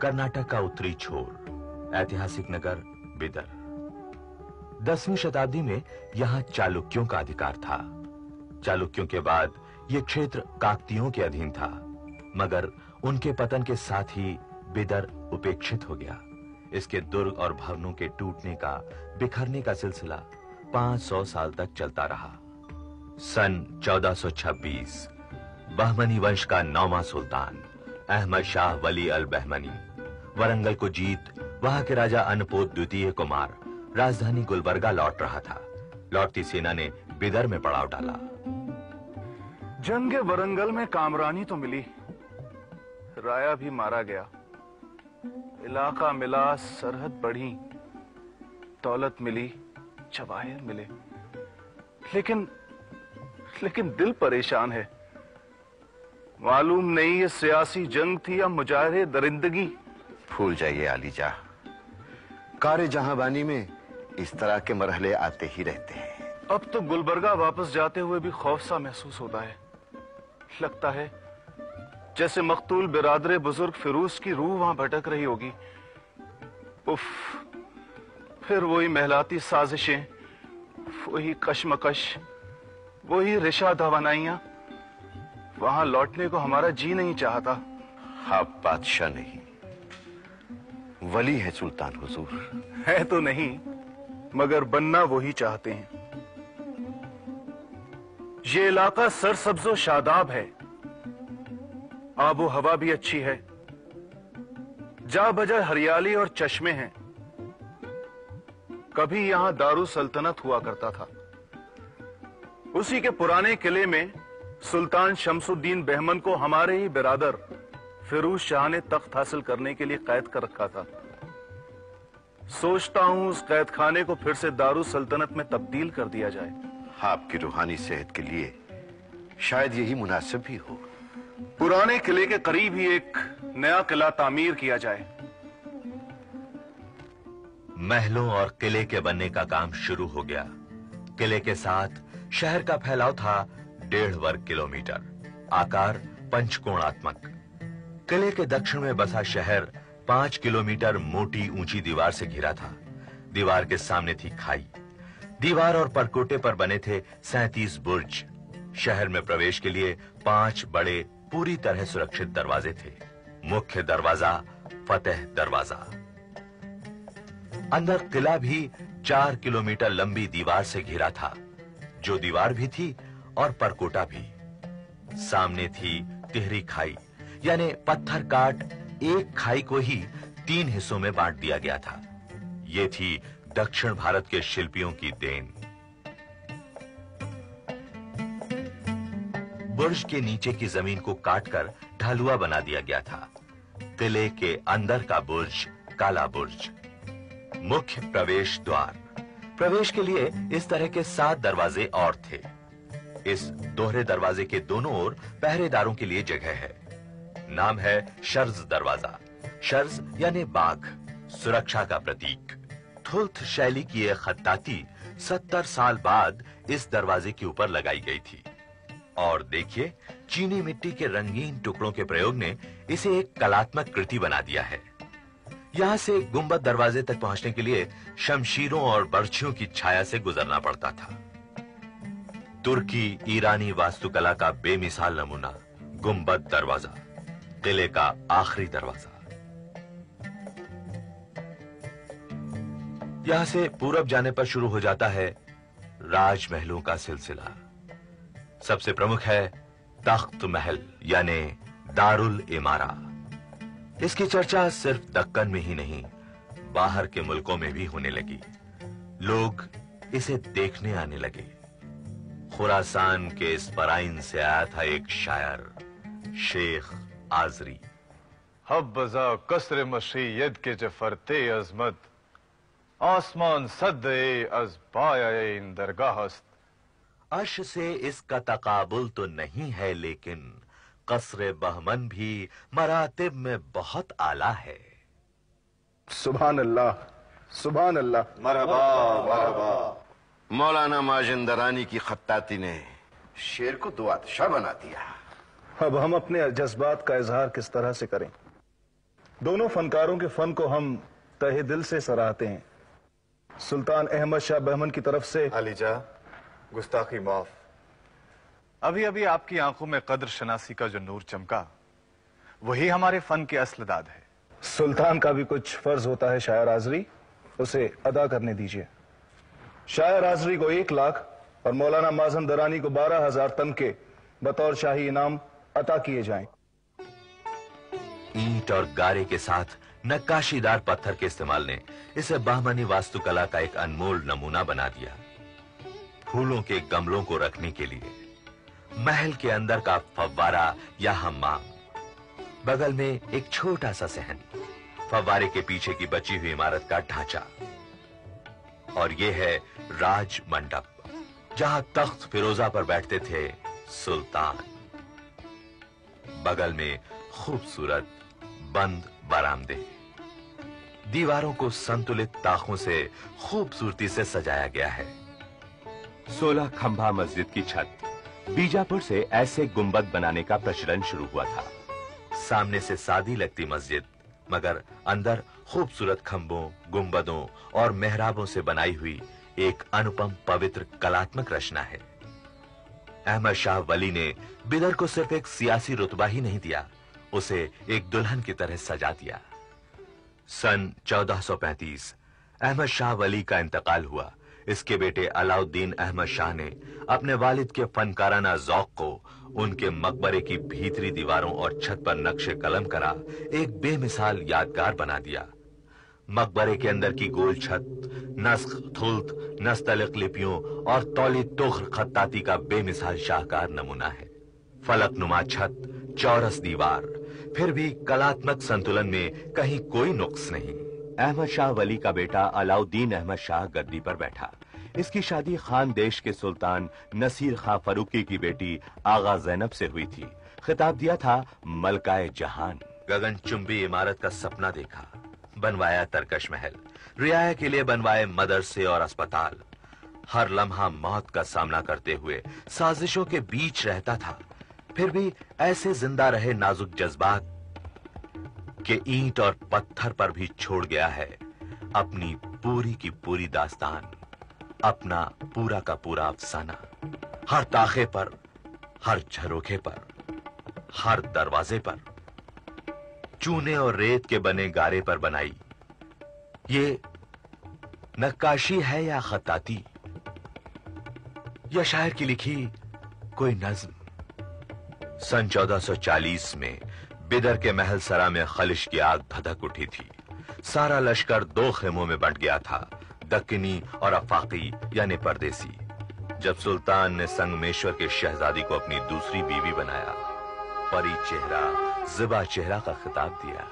कर्नाटक का उत्तरी छोर, ऐतिहासिक नगर बिदर। 10वीं शताब्दी में यहां चालुक्यों का अधिकार था। चालुक्यों के बाद यह क्षेत्र काकतीयों के अधीन था, मगर उनके पतन के साथ ही बिदर उपेक्षित हो गया। इसके दुर्ग और भवनों के टूटने का, बिखरने का सिलसिला 500 साल तक चलता रहा। सन 1426 बहमनी वंश का 9वां सुल्तान अहमद शाह वली अल बहमनी वरंगल को जीत वहां के राजा अनपोत द्वितीय को मार राजधानी गुलबर्गा लौट रहा था। लौटती सेना ने बिदर में पड़ाव डाला। जंग वरंगल में कामरानी तो मिली, राया भी मारा गया, इलाका मिला, सरहद बढ़ी, दौलत मिली, जवाहिर मिले, लेकिन दिल परेशान है। मालूम नहीं ये सियासी जंग थी या मुजाहिरे दरिंदगी। भूल जाइए आलीजा, कारे जहांबानी में इस तरह के मरहले आते ही रहते हैं। अब तो गुलबर्गा वापस जाते हुए भी खौफ सा महसूस होता है। लगता है जैसे मकतूल बिरादरे बुजुर्ग फिरूज की रूह वहां भटक रही होगी। उफ, फिर वही महलाती साजिशें, वही कशमकश, वही रिशा दवानाइयां। वहां लौटने को हमारा जी नहीं चाहता। आप बादशाह नहीं, वली है सुल्तान हुजूर। है तो नहीं, मगर बनना वही चाहते हैं। ये इलाका सरसब्जो शादाब है, आबो हवा भी अच्छी है, जा बजा हरियाली और चश्मे हैं। कभी यहां दारू सल्तनत हुआ करता था। उसी के पुराने किले में सुल्तान शमसुद्दीन बहमन को हमारे ही बिरादर फिरूज शाह ने तख्त हासिल करने के लिए कैद कर रखा था। सोचता हूं उस कैद खाने को फिर से दारू सल्तनत में तब्दील कर दिया जाए। आपकी रूहानी सेहत के लिए शायद यही मुनासिब भी हो। पुराने किले के करीब ही एक नया किला तामीर किया जाए। महलों और किले के बनने का काम शुरू हो गया। किले के साथ शहर का फैलाव था 1.5 वर्ग किलोमीटर, आकार पंचकोणात्मक। किले के दक्षिण में बसा शहर 5 किलोमीटर मोटी ऊंची दीवार से घिरा था। दीवार के सामने थी खाई। दीवार और परकोटे पर बने थे 37 बुर्ज। शहर में प्रवेश के लिए 5 बड़े पूरी तरह सुरक्षित दरवाजे थे। मुख्य दरवाजा फतेह दरवाजा। अंदर किला भी 4 किलोमीटर लंबी दीवार से घिरा था, जो दीवार भी थी और परकोटा भी। सामने थी तिहरी खाई, यानी पत्थर काट एक खाई को ही 3 हिस्सों में बांट दिया गया था। ये थी दक्षिण भारत के शिल्पियों की देन। बुर्ज के नीचे की जमीन को काटकर ढालुआ बना दिया गया था। किले के अंदर का बुर्ज काला बुर्ज। मुख्य प्रवेश द्वार। प्रवेश के लिए इस तरह के 7 दरवाजे और थे। इस दोहरे दरवाजे के दोनों ओर पहरेदारों के लिए जगह है। नाम है शर्ज दरवाजा। शर्ज यानी बाघ, सुरक्षा का प्रतीक। थुल्थ शैली की यह खत्ताती 70 साल बाद इस दरवाजे के ऊपर लगाई गई थी। और देखिए, चीनी मिट्टी के रंगीन टुकड़ों के प्रयोग ने इसे एक कलात्मक कृति बना दिया है। यहां से गुंबद दरवाजे तक पहुंचने के लिए शमशीरों और बर्छियों की छाया से गुजरना पड़ता था। तुर्की ईरानी वास्तुकला का बेमिसाल नमूना गुंबद दरवाजा, किले का आखिरी दरवाजा। यहां से पूरब जाने पर शुरू हो जाता है राजमहलों का सिलसिला। सबसे प्रमुख है तख्त महल यानी दारुल इमारा। इसकी चर्चा सिर्फ दक्कन में ही नहीं, बाहर के मुल्कों में भी होने लगी। लोग इसे देखने आने लगे। खुरासान के इस्फराइन से आया था एक शायर, शेख आजरी। हब्बज़ा कसर मशीयत के जफरते अजमत, आसमान सद्दे अज बाया इन दरगाहस्त। अर्श से इसका तकाबुल तो नहीं है, लेकिन कसरे बहमन भी मरातिब में बहुत आला है। सुभान अल्लाह, सुभान अल्लाह। मरहबा मरहबा। मौलाना माजिंदरानी की खत्ताती ने शेर को दुआदशाह बना दिया। अब हम अपने जज्बात का इजहार किस तरह से करें? दोनों फनकारों के फन को हम तहे दिल से सराहते हैं। सुल्तान अहमद शाह बहमन की तरफ से आलीजा, गुस्ताखी माफ। अभी अभी आपकी आंखों में कद्र शनासी का जो नूर चमका, वही हमारे फन की असल दाद है। सुल्तान का भी कुछ फर्ज होता है शायर आजरी, उसे अदा करने दीजिए। शायर आजरी को 1 लाख और मौलाना माजन दरानी को 12,000 तमके बतौर शाही इनाम अता किए जाएं। ईंट और गारे के साथ नक्काशीदार पत्थर के इस्तेमाल ने इसे बहमनी वास्तुकला का एक अनमोल नमूना बना दिया। फूलों के गमलों को रखने के लिए, महल के अंदर का फव्वारा या हम्माम, बगल में एक छोटा सा सहन, फव्वारे के पीछे की बची हुई इमारत का ढांचा, और यह है राज मंडप, जहां तख्त फिरोजा पर बैठते थे सुल्तान। बगल में खूबसूरत बंद बरामदे, दीवारों को संतुलित ताखों से खूबसूरती से सजाया गया है। 16 खंभा मस्जिद की छत, बीजापुर से ऐसे गुंबद बनाने का प्रचलन शुरू हुआ था। सामने से सादी लगती मस्जिद, मगर अंदर खूबसूरत खंभों, गुंबदों और मेहराबों से बनाई हुई एक अनुपम पवित्र कलात्मक रचना है। अहमद शाह वली ने बिदर को सिर्फ एक सियासी रुतबा ही नहीं दिया, उसे एक दुल्हन की तरह सजा दिया। सन 1435 अहमद शाह वली का इंतकाल हुआ। इसके बेटे अलाउद्दीन अहमद शाह ने अपने वालिद के फनकाराना ज़ौक़ को उनके मकबरे की भीतरी दीवारों और छत पर नक्शे कलम करा एक बेमिसाल यादगार बना दिया। मकबरे के अंदर की गोल छत नस्ख, थुल्त, नस्तलिक लिपियों और तौली तुख्र खत्ताती का बेमिसाल शाहकार नमूना है। फलकनुमा छत, चौरस दीवार, फिर भी कलात्मक संतुलन में कहीं कोई नुक्स नहीं। अहमद शाह वली का बेटा अलाउद्दीन अहमद शाह गद्दी पर बैठा। इसकी शादी खान देश के सुल्तान नसीर खां फरूकी की बेटी आगा ज़ैनब से हुई थी। खिताब दिया था मलकाए जहान। गगनचुंबी इमारत का सपना देखा, बनवाया तरकश महल, रियाया के लिए बनवाए मदरसे और अस्पताल। हर लम्हा मौत का सामना करते हुए साजिशों के बीच रहता था, फिर भी ऐसे जिंदा रहे नाजुक जज्बात कि ईंट और पत्थर पर भी छोड़ गया है अपनी पूरी की पूरी दास्तान, अपना पूरा का पूरा अफसाना। हर ताखे पर, हर झरोखे पर, हर दरवाजे पर, चूने और रेत के बने गारे पर बनाई ये नक्काशी है या खताती, या शायर की लिखी कोई नज्म। सन 1440 में बिदर के महल सरा में खलिश की आग भड़क उठी थी। सारा लश्कर 2 खेमों में बंट गया था, दक्कनी और अफाकी यानी परदेसी। जब सुल्तान ने संगमेश्वर के शहजादी को अपनी दूसरी बीवी बनाया, परी चेहरा, ज़िबा चेहरा का खिताब दिया।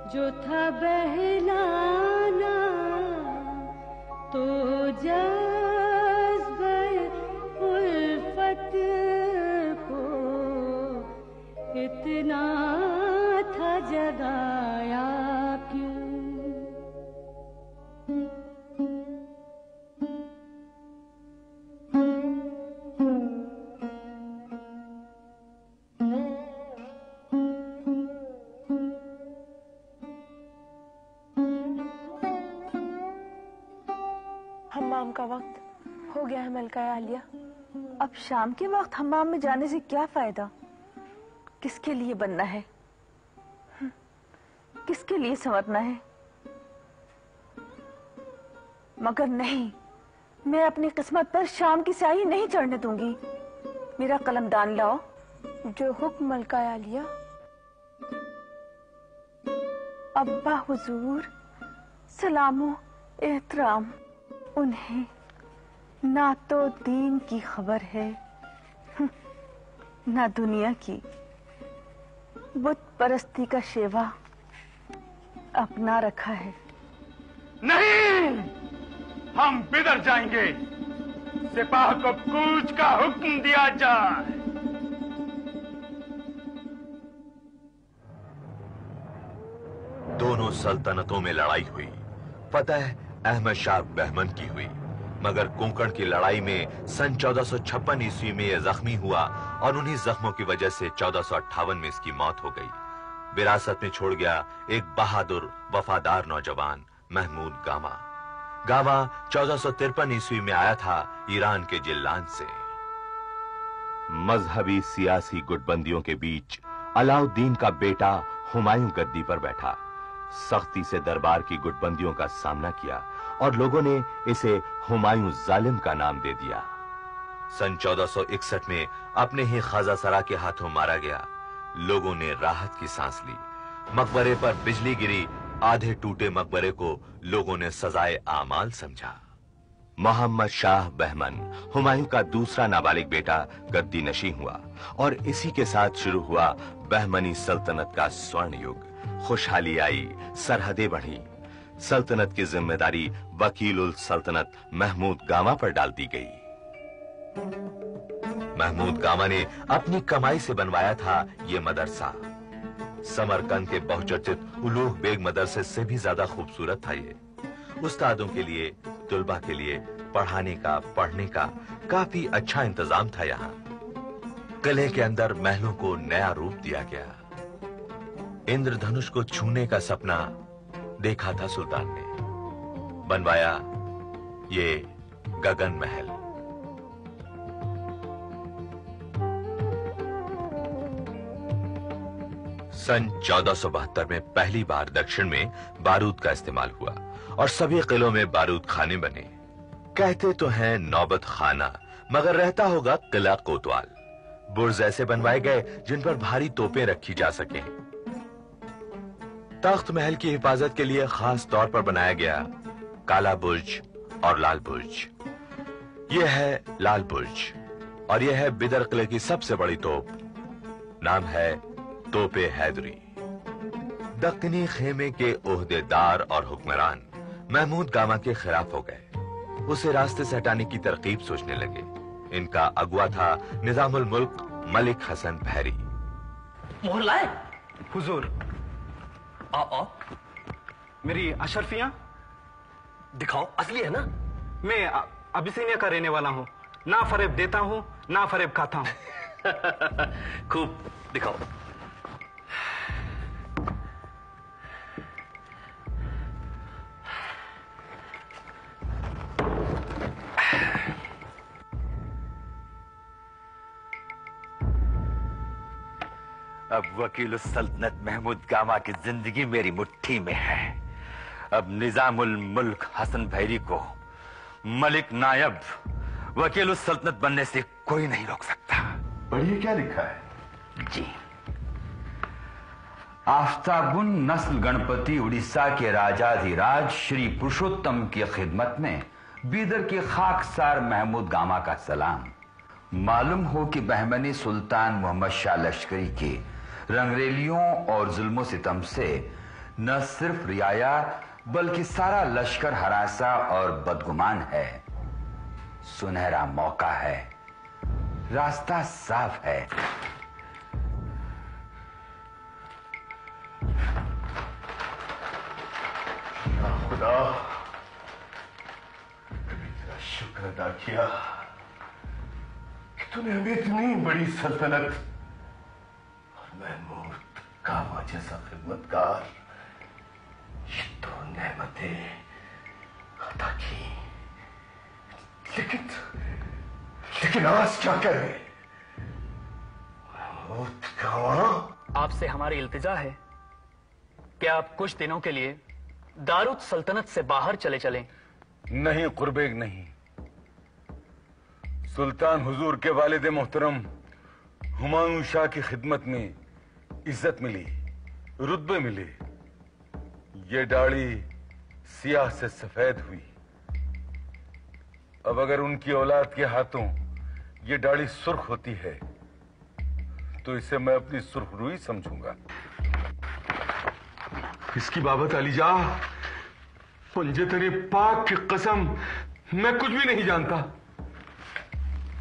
जो था बहलाना हमाम का वक्त हो गया है मलका आलिया। अब शाम के वक्त हमाम में जाने से क्या फायदा? किसके लिए बनना है? किसके लिए संवरना है? मगर नहीं, मैं अपनी किस्मत पर शाम की स्याही नहीं चढ़ने दूंगी। मेरा कलमदान लाओ। जो हुक्म मलका आलिया। अब्बा हुजूर, सलामो एहतराम। उन्हें ना तो दीन की खबर है ना दुनिया की। बुत परस्ती का शेवा अपना रखा है। नहीं, हम बिदर जाएंगे। सिपाह को कूच का हुक्म दिया जाए। दोनों सल्तनतों में लड़ाई हुई। फतह अहमद शाह बहमन की हुई, मगर कोंकण की लड़ाई में सन 1456 ईस्वी में यह जख्मी हुआ और उन्हीं जख्मों की वजह से 1458 में इसकी मौत हो गई। विरासत में छोड़ गया एक बहादुर वफादार नौजवान महमूद गामा। गामा 1453 ईस्वी में आया था ईरान के जिल्लान से। मजहबी सियासी गुटबंदियों के बीच अलाउद्दीन का बेटा हुमायूं गद्दी पर बैठा। सख्ती से दरबार की गुटबंदियों का सामना किया और लोगों ने इसे हुमायूं जालिम का नाम दे दिया। सन 1461 में अपने ही खाजा सरा के हाथों मारा गया। लोगों ने राहत की सांस ली। मकबरे पर बिजली गिरी। आधे टूटे मकबरे को लोगों ने सजाए आमाल समझा। मोहम्मद शाह बहमन हुमायूं का दूसरा नाबालिग बेटा गद्दी नशी हुआ और इसी के साथ शुरू हुआ बहमनी सल्तनत का स्वर्ण युग। खुशहाली आई, सरहदें बढ़ी। सल्तनत की जिम्मेदारी वकील उल सल्तनत महमूद गामा पर डाल दी गई। महमूद गामा ने अपनी कमाई से बनवाया था ये मदरसा। समरकंद के बहुचर्चित उलूग बेग मदरसे से भी ज्यादा खूबसूरत था ये। उस्तादों के लिए, तुलबा के लिए पढ़ाने का, पढ़ने का काफी अच्छा इंतजाम था यहाँ। किले के अंदर महलों को नया रूप दिया गया। इंद्रधनुष को छूने का सपना देखा था सुल्तान ने। बनवाया ये गगन महल। सन 1472 में पहली बार दक्षिण में बारूद का इस्तेमाल हुआ और सभी किलों में बारूद खाने बने। कहते तो हैं नौबत खाना, मगर रहता होगा किला कोतवाल। बुर्ज ऐसे बनवाए गए जिन पर भारी तोपें रखी जा सकें। तख्त महल की हिफाजत के लिए खास तौर पर बनाया गया काला बुर्ज और लाल बुर्ज। यह है लाल बुर्ज और यह है बिदर किले की सबसे बड़ी तोप। नाम है तोपे हैदरी। दक्कनी खेमे के ओहदेदार और हुक्मरान महमूद गामा के खिलाफ हो गए। उसे रास्ते से हटाने की तरकीब सोचने लगे। इनका अगुआ था निजामुल मुल्क मलिक हसन बहरी। मोहर लाए हुजूर। आओ मेरी अशरफियां दिखाओ, असली है ना? मैं अबिसिनिया का रहने वाला हूं। ना फरेब देता हूं, ना फरेब खाता हूं। खूब दिखाओ। अब वकील सल्तनत महमूद गामा की जिंदगी मेरी मुट्ठी में है। अब निजामुल मुल्क हसन भैरी को मलिक नायब वकील सल्तनत बनने से कोई नहीं रोक सकता। पढ़िए क्या लिखा है। जी। आफ्ताबुन नस्ल गणपति उड़ीसा के राजाधिराज श्री पुरुषोत्तम की खिदमत में बीदर के खाकसार महमूद गामा का सलाम। मालूम हो कि बहमनी सुल्तान मोहम्मद शाह लश्करी के रंगरेलियों और जुल्मो सितम से न सिर्फ रियाया बल्कि सारा लश्कर हरासा और बदगुमान है। सुनहरा मौका है, रास्ता साफ है। खुदा, तेरा शुक्र अदा किया कि तूने हमें इतनी बड़ी सल्तनत और महमूद गामा जैसा खिदमतगार, ये तो नेमतें अता की। लेकिन आज क्या करें? आपसे हमारी इल्तिजा है कि आप कुछ दिनों के लिए दारुद सल्तनत से बाहर चले चलें। नहीं कुर्बेग, नहीं। सुल्तान हुजूर के वालिद मोहतरम हुमायूं शाह की खिदमत में इज्जत मिली, रुतबे मिले। ये दाढ़ी सियाह से सफेद हुई। अब अगर उनकी औलाद के हाथों ये दाढ़ी सुर्ख होती है तो इसे मैं अपनी सुर्खरुई समझूंगा। इसकी बाबत अलीजा, पंजे तेरे पाक की कसम, मैं कुछ भी नहीं जानता।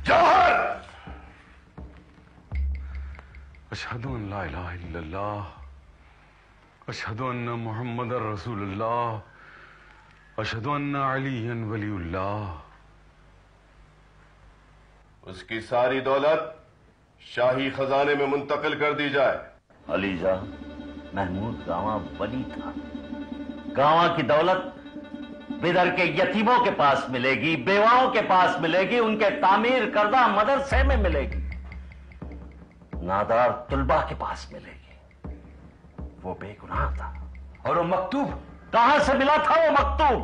जौहर! अशहदु अन ला इलाहा इल्लल्लाह, अशहदु अन्न मुहम्मदर रसूलुल्लाह, अशहदु अन्न अलीयन वलीउल्लाह। उसकी सारी दौलत शाही खजाने में मुंतकिल कर दी जाए। अलीजा, महमूद गांवा वली था। गांवा की दौलत बिदर के यतीमों के पास मिलेगी, बेवाओं के पास मिलेगी, उनके तामीर करदा मदरसे में मिलेगी, नादार तुलबा के पास मिलेगी। वो बेगुनाह था। और वो मकतूब कहां से मिला था? वो मकतूब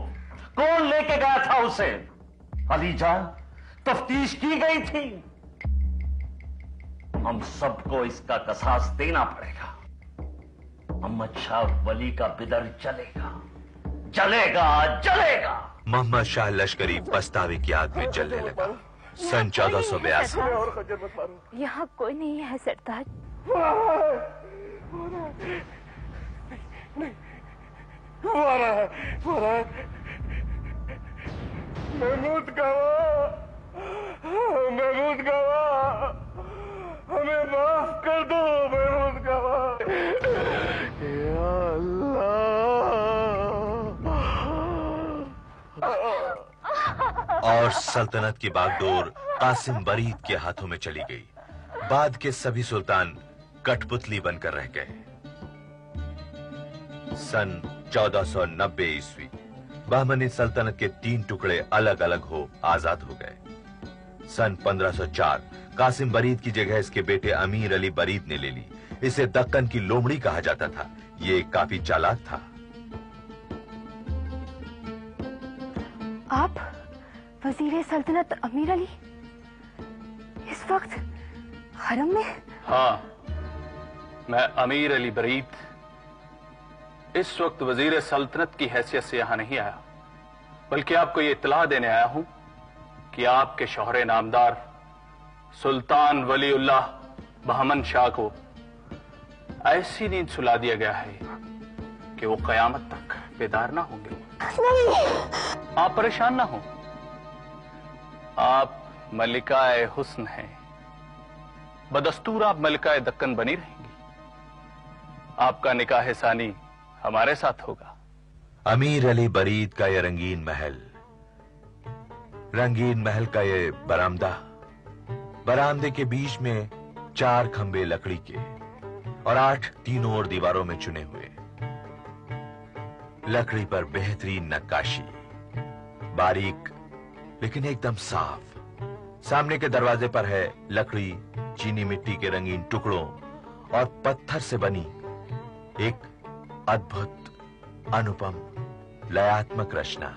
कौन लेके गया था उसे? अलीजा, तफ्तीश की गई थी। हम सबको इसका कसास देना पड़ेगा। मोहम्मद शाह वली का बिदर चलेगा, चलेगा, चलेगा। मोहम्मद शाह लश्करी पछतावे की आग में जलने लगा। सन 1482। यहाँ कोई नहीं है सरताज। महमूद गवा, महमूद गवा, हमें माफ कर दो महमूद गवा। या और सल्तनत की बागडोर कासिम बरीद के हाथों में चली गई। बाद के सभी सुल्तान कठपुतली बनकर रह गए। सन 1490 ईस्वी बहमनी सल्तनत के 3 टुकड़े अलग अलग हो आजाद हो गए। सन 1504 कासिम बरीद की जगह इसके बेटे अमीर अली बरीद ने ले ली। इसे दक्कन की लोमड़ी कहा जाता था। ये काफी चालाक था। आप वजीर सल्तनत अमीर अली इस वक्त हरम में? हाँ, मैं अमीर अली बरीद इस वक्त वजीर सल्तनत की हैसियत से यहां नहीं आया, बल्कि आपको ये इत्तला देने आया हूं कि आपके शौहरे नामदार सुल्तान वलीउल्लाह बहमन शाह को ऐसी नींद सुला दिया गया है कि वो कयामत तक बेदार ना होंगे। आप परेशान ना हो। आप मलिकाए हुस्न हैं। बदस्तूर आप मलिकाए दक्कन बनी रहेंगी। आपका निकाह सानी हमारे साथ होगा। अमीर अली बरीद का ये रंगीन महल का ये बरामदा, बरामदे के बीच में 4 खंबे लकड़ी के और 8 तीनों ओर दीवारों में चुने हुए। लकड़ी पर बेहतरीन नक्काशी, बारीक लेकिन एकदम साफ। सामने के दरवाजे पर है लकड़ी, चीनी मिट्टी के रंगीन टुकड़ों और पत्थर से बनी एक अद्भुत, अनुपम, लयात्मक रचना।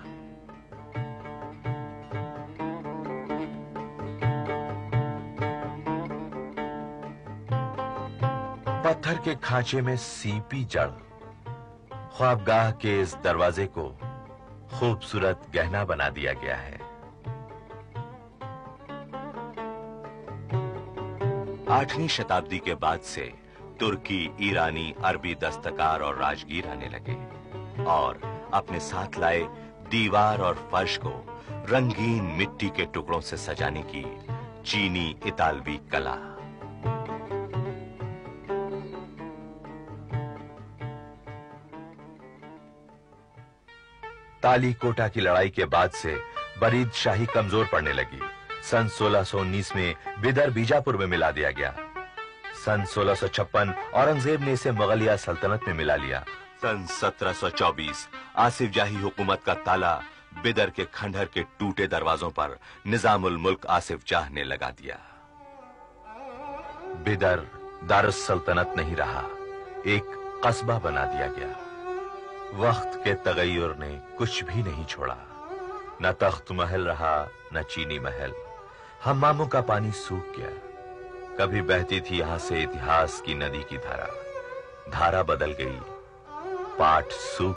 पत्थर के खांचे में सीपी जड़ ख्वाबगाह के इस दरवाजे को खूबसूरत गहना बना दिया गया है। 8वीं शताब्दी के बाद से तुर्की, ईरानी, अरबी दस्तकार और राजगीर आने लगे और अपने साथ लाए दीवार और फर्श को रंगीन मिट्टी के टुकड़ों से सजाने की चीनी इतालवी कला। ताली कोटा की लड़ाई के बाद से बरीद शाही कमजोर पड़ने लगी। सन 1619 में बिदर बीजापुर में मिला दिया गया। सन 1656 औरंगजेब ने इसे मुगलिया सल्तनत में मिला लिया। सन 1724 आसिफ जाही हुकूमत का ताला बिदर के खंडहर के टूटे दरवाजों पर निजामुल मुल्क आसिफ जाह ने लगा दिया। बिदर दारुस सल्तनत नहीं रहा, एक कस्बा बना दिया गया। वक्त के तगय्युर ने कुछ भी नहीं छोड़ा, न तख्त महल रहा न चीनी महल। हम्मामों का पानी सूख गया। कभी बहती थी यहां से इतिहास की नदी की धारा, धारा बदल गई, पाट सूख